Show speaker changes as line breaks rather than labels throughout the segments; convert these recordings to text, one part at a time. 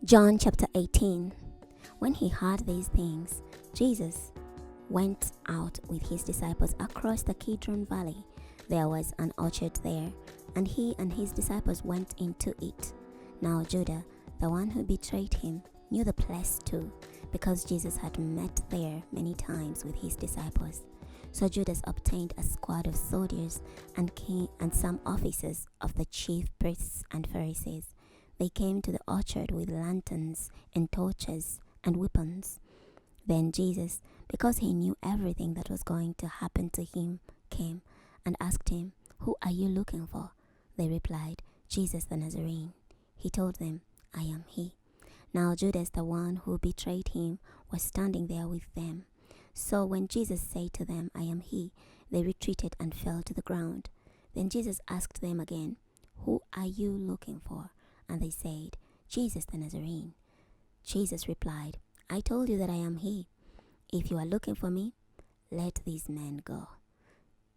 John chapter 18. When he heard these things, Jesus went out with his disciples across the Kidron Valley. There was an orchard there, and he and his disciples went into it. Now Judas, the one who betrayed him, knew the place too, because Jesus had met there many times with his disciples. So Judas obtained a squad of soldiers and some officers of the chief priests and Pharisees. They came to the orchard with lanterns and torches and weapons. Then Jesus, because he knew everything that was going to happen to him, came and asked him, "Who are you looking for?" They replied, "Jesus the Nazarene." He told them, "I am he." Now Judas, the one who betrayed him, was standing there with them. So when Jesus said to them, "I am he," they retreated and fell to the ground. Then Jesus asked them again, "Who are you looking for?" And they said, "Jesus the Nazarene." Jesus replied, "I told you that I am he. If you are looking for me, let these men go."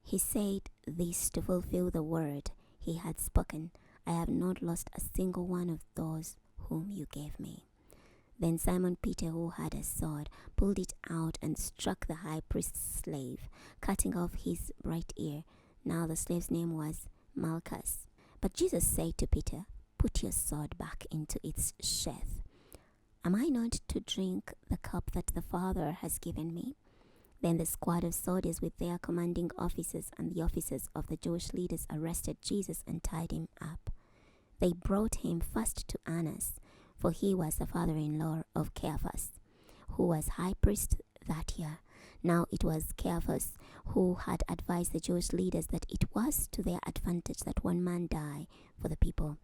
He said this to fulfill the word he had spoken, "I have not lost a single one of those whom you gave me." Then Simon Peter, who had a sword, pulled it out and struck the high priest's slave, cutting off his right ear. Now the slave's name was Malchus. But Jesus said to Peter, "Put your sword back into its sheath. Am I not to drink the cup that the Father has given me?" Then the squad of soldiers with their commanding officers and the officers of the Jewish leaders arrested Jesus and tied him up. They brought him first to Annas, for he was the father-in-law of Caiaphas, who was high priest that year. Now it was Caiaphas who had advised the Jewish leaders that it was to their advantage that one man die for the people.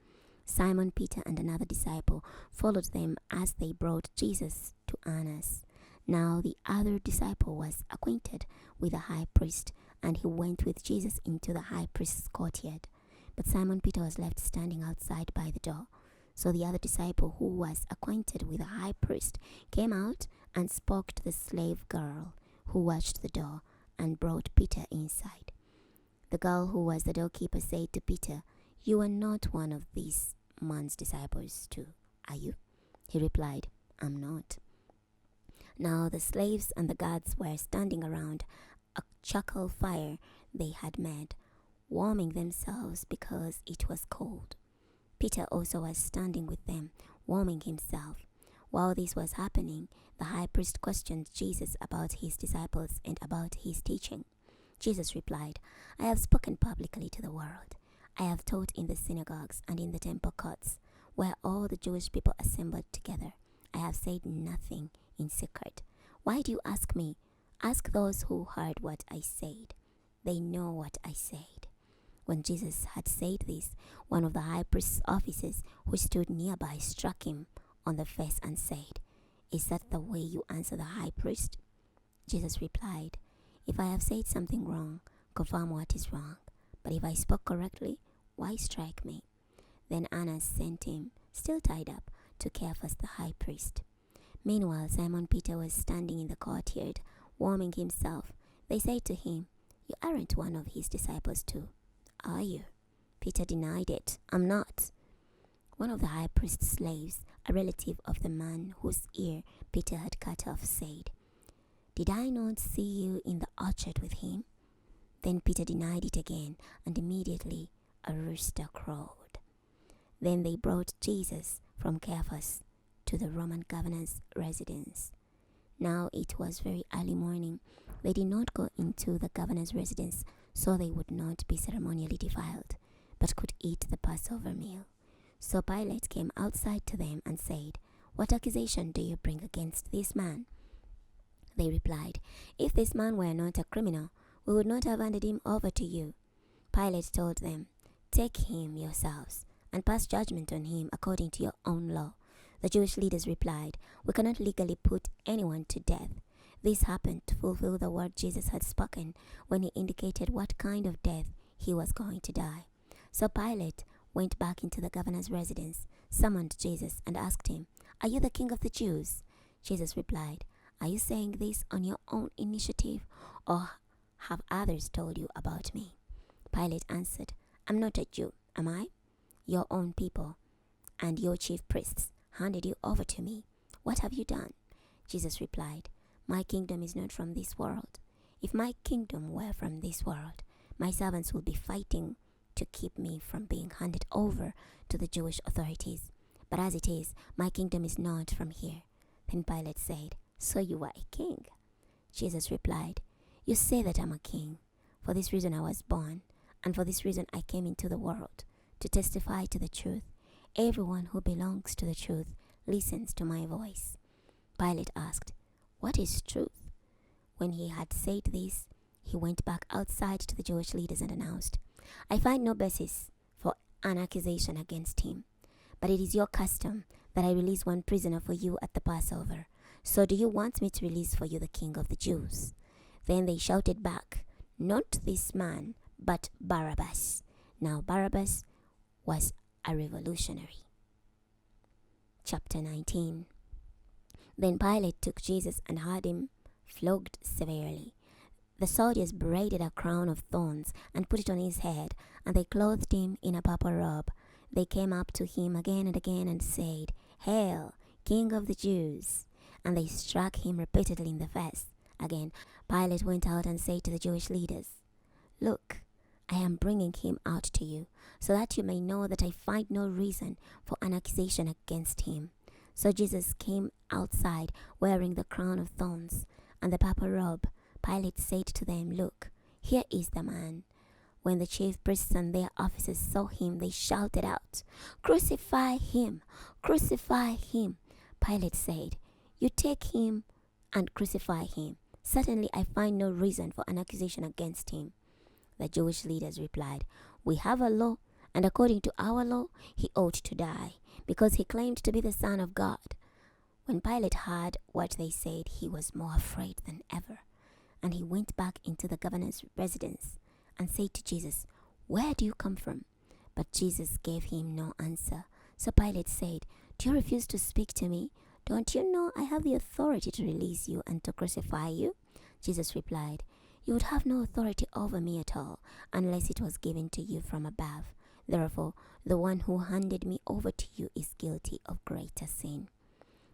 Simon Peter and another disciple followed them as they brought Jesus to Annas. Now the other disciple was acquainted with the high priest, and he went with Jesus into the high priest's courtyard. But Simon Peter was left standing outside by the door. So the other disciple, who was acquainted with the high priest, came out and spoke to the slave girl who watched the door and brought Peter inside. The girl who was the doorkeeper said to Peter, "You are not one of these man's disciples too, are you?" He replied, "I'm not." Now the slaves and the guards were standing around a charcoal fire they had made, warming themselves because it was cold. Peter also was standing with them, warming himself. While this was happening, the high priest questioned Jesus about his disciples and about his teaching. Jesus replied, "I have spoken publicly to the world. I have taught in the synagogues and in the temple courts, where all the Jewish people assembled together. I have said nothing in secret. Why do you ask me? Ask those who heard what I said. They know what I said." When Jesus had said this, one of the high priest's officers who stood nearby struck him on the face and said, "Is that the way you answer the high priest?" Jesus replied, "If I have said something wrong, confirm what is wrong. But if I spoke correctly, why strike me?" Then Annas sent him, still tied up, to Caiaphas the high priest. Meanwhile, Simon Peter was standing in the courtyard, warming himself. They said to him, "You aren't one of his disciples too, are you?" Peter denied it. "I'm not." One of the high priest's slaves, a relative of the man whose ear Peter had cut off, said, "Did I not see you in the orchard with him?" Then Peter denied it again, and immediately a rooster crowed. Then they brought Jesus from Caiaphas to the Roman governor's residence. Now it was very early morning. They did not go into the governor's residence, so they would not be ceremonially defiled, but could eat the Passover meal. So Pilate came outside to them and said, "What accusation do you bring against this man?" They replied, "If this man were not a criminal, we would not have handed him over to you." Pilate told them, "Take him yourselves and pass judgment on him according to your own law." The Jewish leaders replied, "We cannot legally put anyone to death." This happened to fulfill the word Jesus had spoken when he indicated what kind of death he was going to die. So Pilate went back into the governor's residence, summoned Jesus, and asked him, "Are you the king of the Jews?" Jesus replied, "Are you saying this on your own initiative, or have others told you about me?" Pilate answered, "I'm not a Jew, am I? Your own people and your chief priests handed you over to me. What have you done?" Jesus replied, "My kingdom is not from this world. If my kingdom were from this world, my servants would be fighting to keep me from being handed over to the Jewish authorities. But as it is, my kingdom is not from here." Then Pilate said, "So you are a king?" Jesus replied, "You say that I'm a king. For this reason I was born, and for this reason I came into the world, to testify to the truth. Everyone who belongs to the truth listens to my voice." Pilate asked, "What is truth?" When he had said this, he went back outside to the Jewish leaders and announced, "I find no basis for an accusation against him. But it is your custom that I release one prisoner for you at the Passover. So do you want me to release for you the King of the Jews?" Then they shouted back, "Not this man, but Barabbas." Now Barabbas was a revolutionary. Chapter 19. Then Pilate took Jesus and had him flogged severely. The soldiers braided a crown of thorns and put it on his head, and they clothed him in a purple robe. They came up to him again and again and said, "Hail, King of the Jews!" And they struck him repeatedly in the face. Again, Pilate went out and said to the Jewish leaders, "Look, I am bringing him out to you, so that you may know that I find no reason for an accusation against him." So Jesus came outside wearing the crown of thorns and the purple robe. Pilate said to them, "Look, here is the man." When the chief priests and their officers saw him, they shouted out, "Crucify him! Crucify him!" Pilate said, "You take him and crucify him. Certainly I find no reason for an accusation against him." The Jewish leaders replied, "We have a law, and according to our law, he ought to die, because he claimed to be the Son of God." When Pilate heard what they said, he was more afraid than ever. And he went back into the governor's residence and said to Jesus, "Where do you come from?" But Jesus gave him no answer. So Pilate said, "Do you refuse to speak to me? Don't you know I have the authority to release you and to crucify you?" Jesus replied, "You would have no authority over me at all, unless it was given to you from above. Therefore, the one who handed me over to you is guilty of greater sin."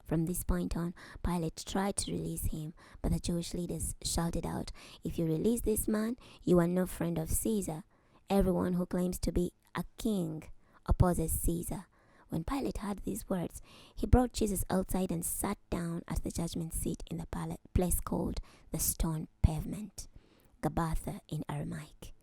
From this point on, Pilate tried to release him, but the Jewish leaders shouted out, "If you release this man, you are no friend of Caesar. Everyone who claims to be a king opposes Caesar." When Pilate heard these words, he brought Jesus outside and sat down at the judgment seat in the place called the Stone Pavement, Gabbatha in Aramaic.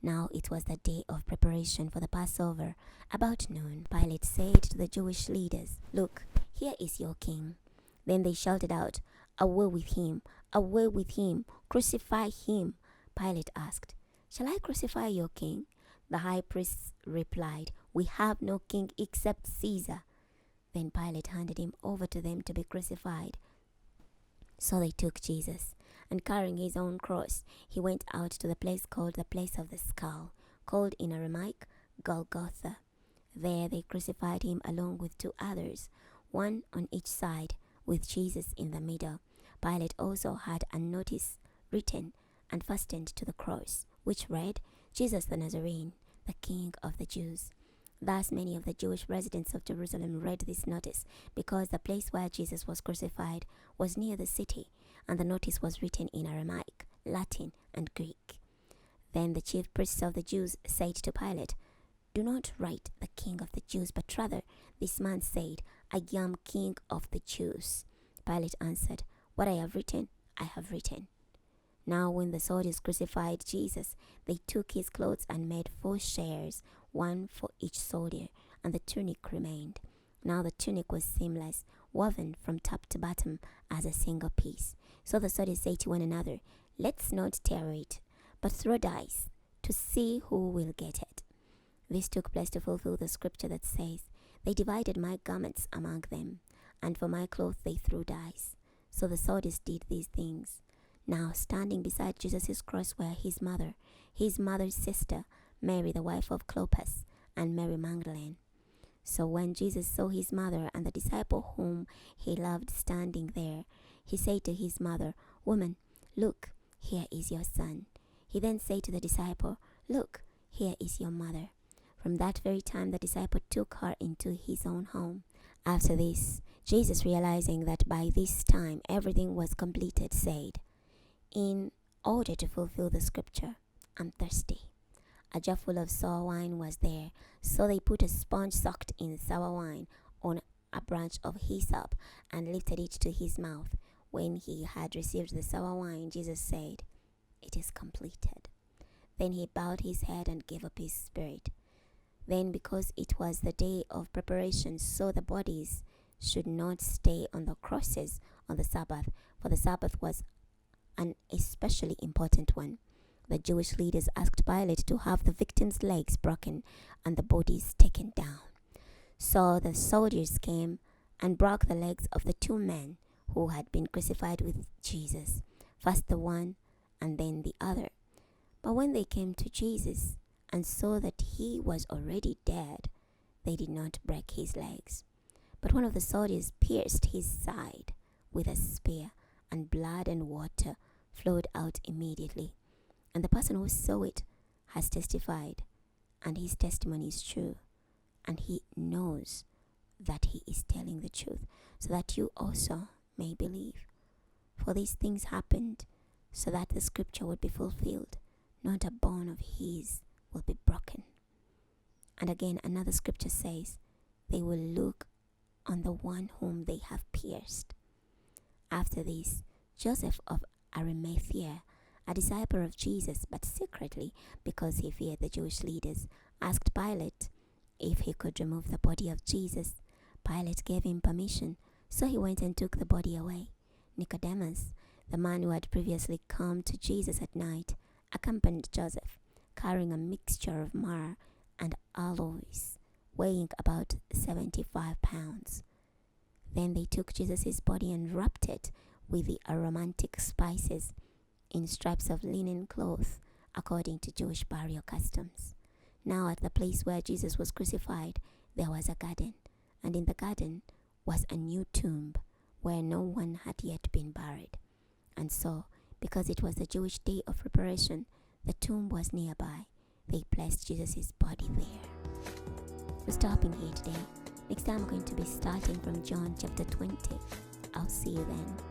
Now it was the day of preparation for the Passover. About noon, Pilate said to the Jewish leaders, "Look, here is your king." Then they shouted out, "Away with him! Away with him! Crucify him!" Pilate asked, "Shall I crucify your king?" The high priests replied, "We have no king except Caesar." Then Pilate handed him over to them to be crucified. So they took Jesus, and carrying his own cross, he went out to the place called the place of the skull, called in Aramaic Golgotha. There they crucified him along with two others, one on each side, with Jesus in the middle. Pilate also had a notice written and fastened to the cross, which read, "Jesus the Nazarene, the King of the Jews." Thus many of the Jewish residents of Jerusalem read this notice, because the place where Jesus was crucified was near the city, and the notice was written in Aramaic, Latin, and Greek. Then the chief priests of the Jews said to Pilate, "Do not write the King of the Jews, but rather, this man said, 'I am King of the Jews.'" Pilate answered, "What I have written, I have written." Now when the soldiers crucified Jesus, they took his clothes and made 4 shares, one for each soldier, and the tunic remained. Now the tunic was seamless, woven from top to bottom as a single piece. So the soldiers said to one another, "Let's not tear it, but throw dice to see who will get it." This took place to fulfill the scripture that says, "They divided my garments among them, and for my clothes they threw dice." So the soldiers did these things. Now standing beside Jesus' cross were his mother's sister, Mary the wife of Clopas, and Mary Magdalene. So when Jesus saw his mother and the disciple whom he loved standing there, he said to his mother, "Woman, look, here is your son." He then said to the disciple, "Look, here is your mother." From that very time the disciple took her into his own home. After this, Jesus, realizing that by this time everything was completed, said, "In order to fulfill the scripture, I'm thirsty." A jar full of sour wine was there, so they put a sponge soaked in sour wine on a branch of hyssop and lifted it to his mouth. When he had received the sour wine, Jesus said, "It is completed." Then he bowed his head and gave up his spirit. Then, because it was the day of preparation, so the bodies should not stay on the crosses on the Sabbath, for the Sabbath was an especially important one. The Jewish leaders asked Pilate to have the victims' legs broken and the bodies taken down. So the soldiers came and broke the legs of the two men who had been crucified with Jesus, first the one and then the other. But when they came to Jesus and saw that he was already dead, they did not break his legs. But one of the soldiers pierced his side with a spear, and blood and water flowed out immediately. And the person who saw it has testified, and his testimony is true, and he knows that he is telling the truth, so that you also may believe. For these things happened so that the scripture would be fulfilled, not a bone of his will be broken. And again, another scripture says, they will look on the one whom they have pierced. After this, Joseph of Arimathea, a disciple of Jesus, but secretly, because he feared the Jewish leaders, asked Pilate if he could remove the body of Jesus. Pilate gave him permission, so he went and took the body away. Nicodemus, the man who had previously come to Jesus at night, accompanied Joseph, carrying a mixture of myrrh and aloes, weighing about 75 pounds. Then they took Jesus' body and wrapped it with the aromatic spices in stripes of linen cloth, according to Jewish burial customs. Now at the place where Jesus was crucified, there was a garden, and in the garden was a new tomb where no one had yet been buried. And so, because it was the Jewish day of preparation, the tomb was nearby. They placed Jesus' body there. We're stopping here today. Next time I'm going to be starting from John chapter 20. I'll see you then.